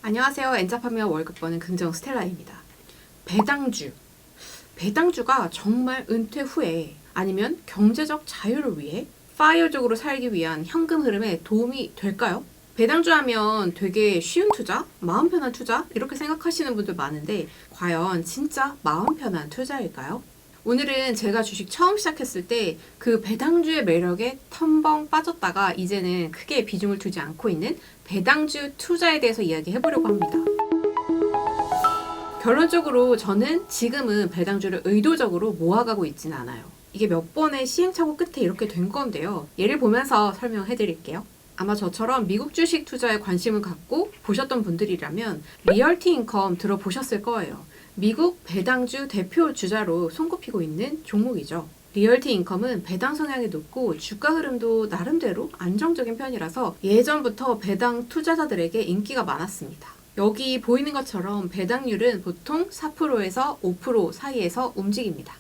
안녕하세요. 엔잡하며 월급 버는 긍정 스텔라입니다. 배당주. 배당주가 정말 은퇴 후에 아니면 경제적 자유를 위해 파이어족으로 살기 위한 현금 흐름에 도움이 될까요? 배당주 하면 되게 쉬운 투자, 마음 편한 투자 이렇게 생각하시는 분들 많은데 과연 진짜 마음 편한 투자일까요? 오늘은 제가 주식 처음 시작했을 때 그 배당주의 매력에 텀벙 빠졌다가 이제는 크게 비중을 두지 않고 있는 배당주 투자에 대해서 이야기해보려고 합니다. 결론적으로 저는 지금은 배당주를 의도적으로 모아가고 있지는 않아요. 이게 몇 번의 시행착오 끝에 이렇게 된 건데요. 예를 보면서 설명해드릴게요. 아마 저처럼 미국 주식 투자에 관심을 갖고 보셨던 분들이라면 리얼티 인컴 들어보셨을 거예요. 미국 배당주 대표 주자로 손꼽히고 있는 종목이죠. 리얼티 인컴은 배당 성향이 높고 주가 흐름도 나름대로 안정적인 편이라서 예전부터 배당 투자자들에게 인기가 많았습니다. 여기 보이는 것처럼 배당률은 보통 4%에서 5% 사이에서 움직입니다.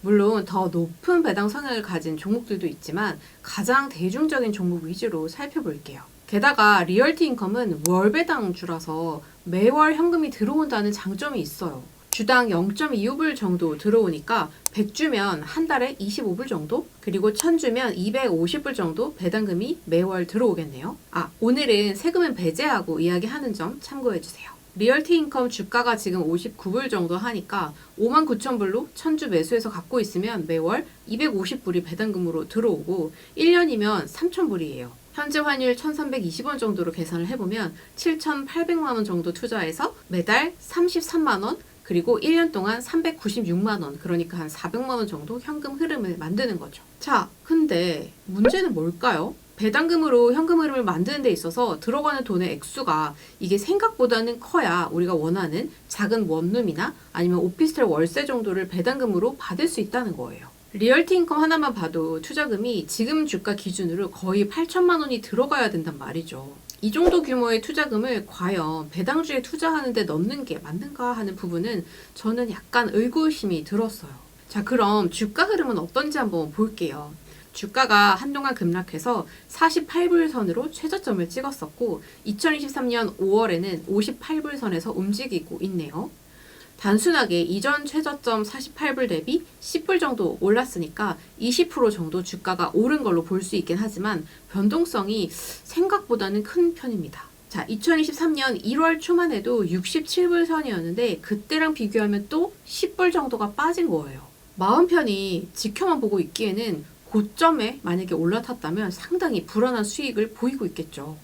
물론 더 높은 배당 성향을 가진 종목들도 있지만 가장 대중적인 종목 위주로 살펴볼게요. 게다가 리얼티 인컴은 월 배당주라서 매월 현금이 들어온다는 장점이 있어요. 주당 0.25불 정도 들어오니까 100주면 한 달에 25불 정도? 그리고 1000주면 250불 정도 배당금이 매월 들어오겠네요. 오늘은 세금은 배제하고 이야기하는 점 참고해주세요. 리얼티 인컴 주가가 지금 59불 정도 하니까 59,000불로 1000주 매수해서 갖고 있으면 매월 250불이 배당금으로 들어오고 1년이면 3000불이에요. 현재 환율 1320원 정도로 계산을 해보면 7800만원 정도 투자해서 매달 33만원 그리고 1년 동안 396만원, 그러니까 한 400만원 정도 현금 흐름을 만드는 거죠. 자, 근데 문제는 뭘까요? 배당금으로 현금 흐름을 만드는 데 있어서 들어가는 돈의 액수가 이게 생각보다는 커야 우리가 원하는 작은 원룸이나 아니면 오피스텔 월세 정도를 배당금으로 받을 수 있다는 거예요. 리얼티 인컴 하나만 봐도 투자금이 지금 주가 기준으로 거의 8천만 원이 들어가야 된단 말이죠. 이 정도 규모의 투자금을 과연 배당주에 투자하는 데 넣는 게 맞는가 하는 부분은 저는 약간 의구심이 들었어요. 자, 그럼 주가 흐름은 어떤지 한번 볼게요. 주가가 한동안 급락해서 48불 선으로 최저점을 찍었었고 2023년 5월에는 58불 선에서 움직이고 있네요. 단순하게 이전 최저점 48불 대비 10불 정도 올랐으니까 20% 정도 주가가 오른 걸로 볼 수 있긴 하지만 변동성이 생각보다는 큰 편입니다. 자, 2023년 1월 초만 해도 67불 선이었는데 그때랑 비교하면 또 10불 정도가 빠진 거예요. 마음 편히 지켜만 보고 있기에는 고점에 만약에 올라탔다면 상당히 불안한 수익을 보이고 있겠죠.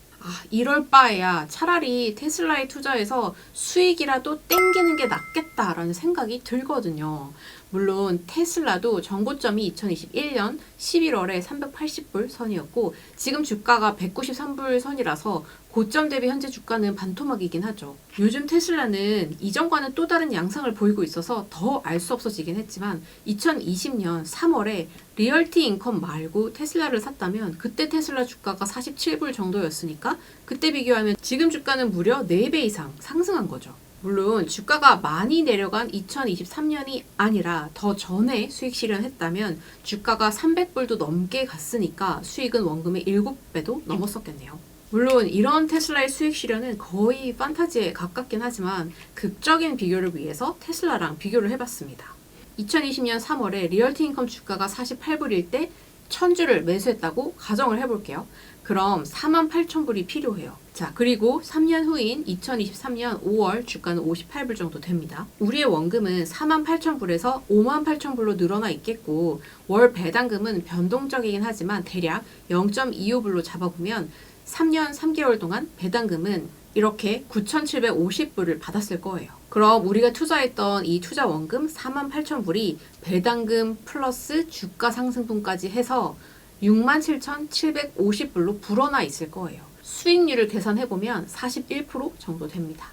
이럴 바에야 차라리 테슬라에 투자해서 수익이라도 땡기는 게 낫겠다라는 생각이 들거든요. 물론 테슬라도 정고점이 2021년 11월에 380불 선이었고 지금 주가가 193불 선이라서 고점 대비 현재 주가는 반토막이긴 하죠. 요즘 테슬라는 이전과는 또 다른 양상을 보이고 있어서 더 알 수 없어지긴 했지만 2020년 3월에 리얼티 인컴 말고 테슬라를 샀다면 그때 테슬라 주가가 47불 정도였으니까 그때 비교하면 지금 주가는 무려 4배 이상 상승한 거죠. 물론 주가가 많이 내려간 2023년이 아니라 더 전에 수익 실현했다면 주가가 300불도 넘게 갔으니까 수익은 원금의 7배도 넘었었겠네요. 물론 이런 테슬라의 수익 실현은 거의 판타지에 가깝긴 하지만 극적인 비교를 위해서 테슬라랑 비교를 해봤습니다. 2020년 3월에 리얼티 인컴 주가가 48불일 때 1000주를 매수했다고 가정을 해볼게요. 그럼 48,000불이 필요해요. 자, 그리고 3년 후인 2023년 5월 주가는 58불 정도 됩니다. 우리의 원금은 48,000불에서 58,000불로 늘어나 있겠고 월 배당금은 변동적이긴 하지만 대략 0.25불로 잡아보면 3년 3개월 동안 배당금은 이렇게 9,750불을 받았을 거예요. 그럼 우리가 투자했던 이 투자 원금 48,000불이 배당금 플러스 주가 상승분까지 해서 67,750불로 불어나 있을 거예요. 수익률을 계산해보면 41% 정도 됩니다.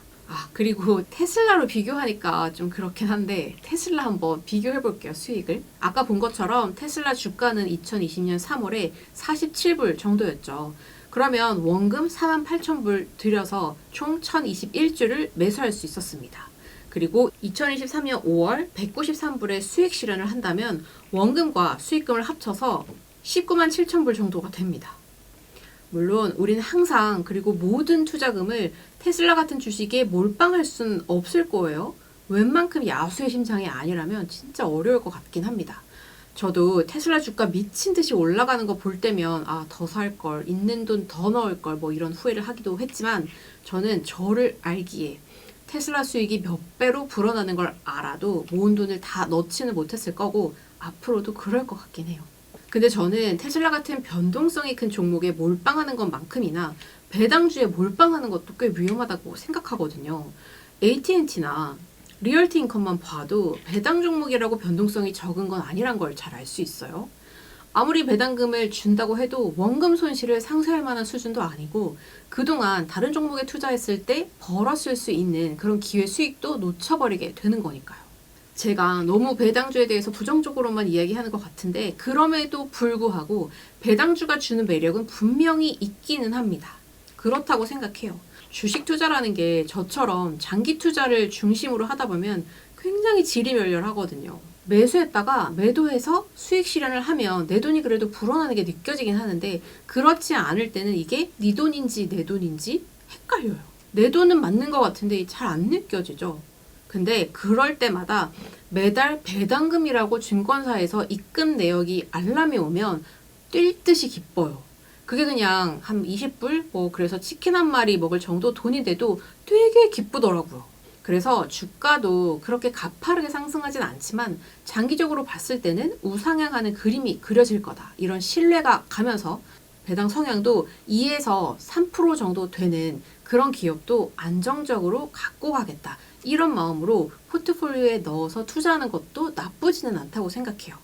그리고 테슬라로 비교하니까 좀 그렇긴 한데 테슬라 한번 비교해볼게요, 수익을. 아까 본 것처럼 테슬라 주가는 2020년 3월에 47불 정도였죠. 그러면 원금 48,000불 들여서 총 1021주를 매수할 수 있었습니다. 그리고 2023년 5월 193불의 수익 실현을 한다면 원금과 수익금을 합쳐서 197,000불 정도가 됩니다. 물론 우리는 항상 그리고 모든 투자금을 테슬라 같은 주식에 몰빵할 수는 없을 거예요. 웬만큼 야수의 심장이 아니라면 진짜 어려울 것 같긴 합니다. 저도 테슬라 주가 미친 듯이 올라가는 거 볼 때면 더 살 걸, 있는 돈 더 넣을 걸 뭐 이런 후회를 하기도 했지만 저는 저를 알기에 테슬라 수익이 몇 배로 불어나는 걸 알아도 모은 돈을 다 넣지는 못했을 거고 앞으로도 그럴 것 같긴 해요. 근데 저는 테슬라 같은 변동성이 큰 종목에 몰빵하는 것만큼이나 배당주에 몰빵하는 것도 꽤 위험하다고 생각하거든요. AT&T나 리얼티 인컴만 봐도 배당 종목이라고 변동성이 적은 건 아니란 걸 잘 알 수 있어요. 아무리 배당금을 준다고 해도 원금 손실을 상쇄할 만한 수준도 아니고 그동안 다른 종목에 투자했을 때 벌었을 수 있는 그런 기회 수익도 놓쳐버리게 되는 거니까요. 제가 너무 배당주에 대해서 부정적으로만 이야기하는 것 같은데 그럼에도 불구하고 배당주가 주는 매력은 분명히 있기는 합니다. 그렇다고 생각해요. 주식 투자라는 게 저처럼 장기 투자를 중심으로 하다 보면 굉장히 지리멸렬하거든요. 매수했다가 매도해서 수익 실현을 하면 내 돈이 그래도 불어나는 게 느껴지긴 하는데 그렇지 않을 때는 이게 네 돈인지 내 돈인지 헷갈려요. 내 돈은 맞는 것 같은데 잘 안 느껴지죠. 근데 그럴 때마다 매달 배당금이라고 증권사에서 입금 내역이 알람이 오면 뛸 듯이 기뻐요. 그게 그냥 한 20불? 그래서 치킨 한 마리 먹을 정도 돈이 돼도 되게 기쁘더라고요. 그래서 주가도 그렇게 가파르게 상승하진 않지만 장기적으로 봤을 때는 우상향하는 그림이 그려질 거다. 이런 신뢰가 가면서 배당 성향도 2에서 3% 정도 되는 그런 기업도 안정적으로 갖고 가겠다. 이런 마음으로 포트폴리오에 넣어서 투자하는 것도 나쁘지는 않다고 생각해요.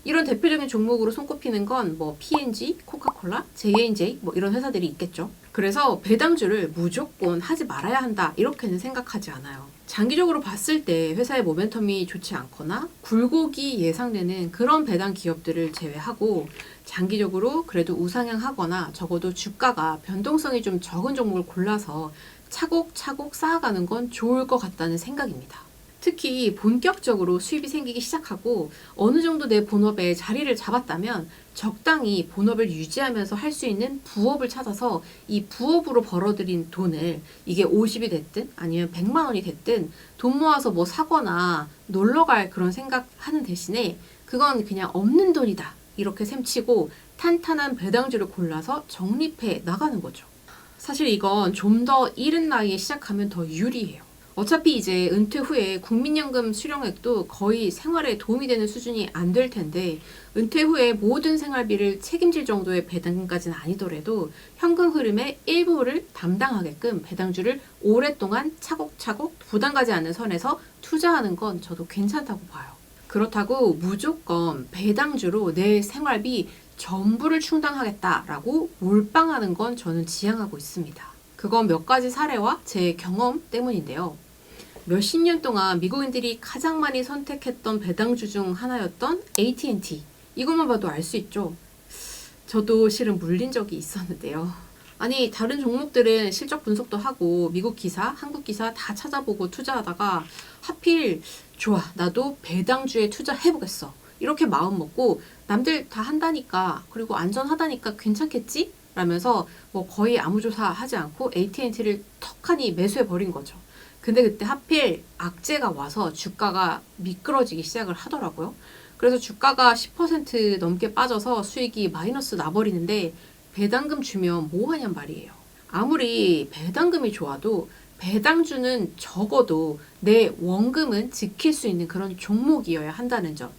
이런 대표적인 종목으로 손꼽히는 건 P&G, 코카콜라, J&J 이런 회사들이 있겠죠. 그래서 배당주를 무조건 하지 말아야 한다 이렇게는 생각하지 않아요. 장기적으로 봤을 때 회사의 모멘텀이 좋지 않거나 굴곡이 예상되는 그런 배당 기업들을 제외하고 장기적으로 그래도 우상향하거나 적어도 주가가 변동성이 좀 적은 종목을 골라서 차곡차곡 쌓아가는 건 좋을 것 같다는 생각입니다. 특히 본격적으로 수입이 생기기 시작하고 어느 정도 내 본업에 자리를 잡았다면 적당히 본업을 유지하면서 할 수 있는 부업을 찾아서 이 부업으로 벌어들인 돈을 이게 50이 됐든 아니면 100만 원이 됐든 돈 모아서 사거나 놀러 갈 그런 생각하는 대신에 그건 그냥 없는 돈이다. 이렇게 셈치고 탄탄한 배당주를 골라서 적립해 나가는 거죠. 사실 이건 좀 더 이른 나이에 시작하면 더 유리해요. 어차피 이제 은퇴 후에 국민연금 수령액도 거의 생활에 도움이 되는 수준이 안 될 텐데 은퇴 후에 모든 생활비를 책임질 정도의 배당금까지는 아니더라도 현금 흐름의 일부를 담당하게끔 배당주를 오랫동안 차곡차곡 부담 가지 않는 선에서 투자하는 건 저도 괜찮다고 봐요. 그렇다고 무조건 배당주로 내 생활비 전부를 충당하겠다라고 몰빵하는 건 저는 지향하고 있습니다. 그건 몇 가지 사례와 제 경험 때문인데요. 몇십 년 동안 미국인들이 가장 많이 선택했던 배당주 중 하나였던 AT&T. 이것만 봐도 알 수 있죠. 저도 실은 물린 적이 있었는데요. 아니 다른 종목들은 실적 분석도 하고 미국 기사, 한국 기사 다 찾아보고 투자하다가 하필 좋아 나도 배당주에 투자해보겠어. 이렇게 마음 먹고 남들 다 한다니까 그리고 안전하다니까 괜찮겠지? 라면서 거의 아무 조사 하지 않고 AT&T를 턱하니 매수해버린 거죠. 근데 그때 하필 악재가 와서 주가가 미끄러지기 시작을 하더라고요. 그래서 주가가 10% 넘게 빠져서 수익이 마이너스 나버리는데 배당금 주면 뭐 하냔 말이에요. 아무리 배당금이 좋아도 배당주는 적어도 내 원금은 지킬 수 있는 그런 종목이어야 한다는 점.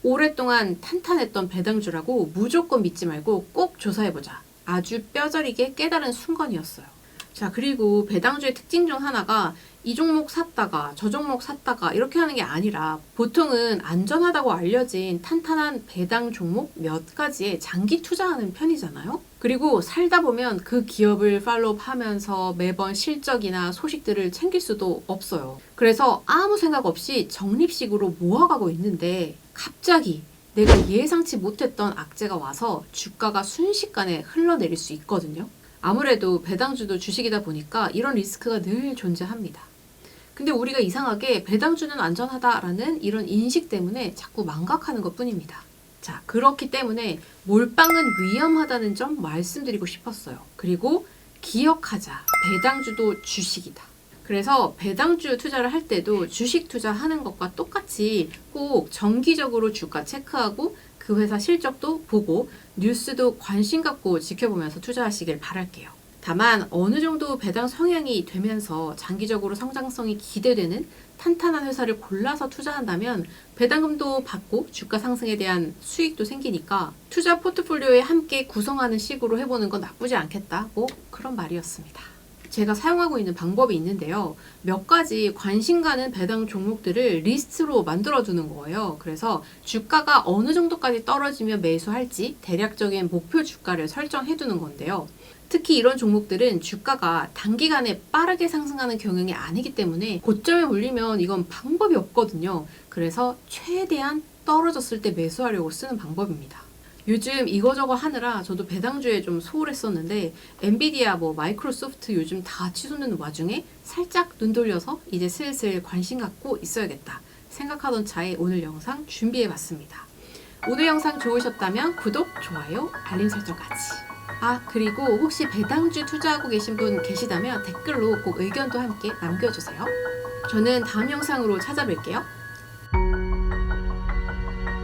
오랫동안 탄탄했던 배당주라고 무조건 믿지 말고 꼭 조사해보자. 아주 뼈저리게 깨달은 순간이었어요. 자, 그리고 배당주의 특징 중 하나가 이 종목 샀다가 저 종목 샀다가 이렇게 하는 게 아니라 보통은 안전하다고 알려진 탄탄한 배당 종목 몇 가지에 장기 투자하는 편이잖아요. 그리고 살다 보면 그 기업을 팔로우하면서 매번 실적이나 소식들을 챙길 수도 없어요. 그래서 아무 생각 없이 적립식으로 모아가고 있는데 갑자기 내가 예상치 못했던 악재가 와서 주가가 순식간에 흘러내릴 수 있거든요. 아무래도 배당주도 주식이다 보니까 이런 리스크가 늘 존재합니다. 근데 우리가 이상하게 배당주는 안전하다라는 이런 인식 때문에 자꾸 망각하는 것 뿐입니다. 자, 그렇기 때문에 몰빵은 위험하다는 점 말씀드리고 싶었어요. 그리고 기억하자. 배당주도 주식이다. 그래서 배당주 투자를 할 때도 주식 투자하는 것과 똑같이 꼭 정기적으로 주가 체크하고 그 회사 실적도 보고 뉴스도 관심 갖고 지켜보면서 투자하시길 바랄게요. 다만 어느 정도 배당 성향이 되면서 장기적으로 성장성이 기대되는 탄탄한 회사를 골라서 투자한다면 배당금도 받고 주가 상승에 대한 수익도 생기니까 투자 포트폴리오에 함께 구성하는 식으로 해보는 건 나쁘지 않겠다. 뭐 그런 말이었습니다. 제가 사용하고 있는 방법이 있는데요. 몇 가지 관심 가는 배당 종목들을 리스트로 만들어 두는 거예요. 그래서 주가가 어느 정도까지 떨어지면 매수할지 대략적인 목표 주가를 설정해 두는 건데요. 특히 이런 종목들은 주가가 단기간에 빠르게 상승하는 경향이 아니기 때문에 고점에 올리면 이건 방법이 없거든요. 그래서 최대한 떨어졌을 때 매수하려고 쓰는 방법입니다. 요즘 이거저거 하느라 저도 배당주에 좀 소홀했었는데 엔비디아 마이크로소프트 요즘 다 치솟는 와중에 살짝 눈 돌려서 이제 슬슬 관심 갖고 있어야겠다 생각하던 차에 오늘 영상 준비해봤습니다. 오늘 영상 좋으셨다면 구독, 좋아요, 알림 설정까지. 그리고 혹시 배당주 투자하고 계신 분 계시다면 댓글로 꼭 의견도 함께 남겨주세요. 저는 다음 영상으로 찾아뵐게요.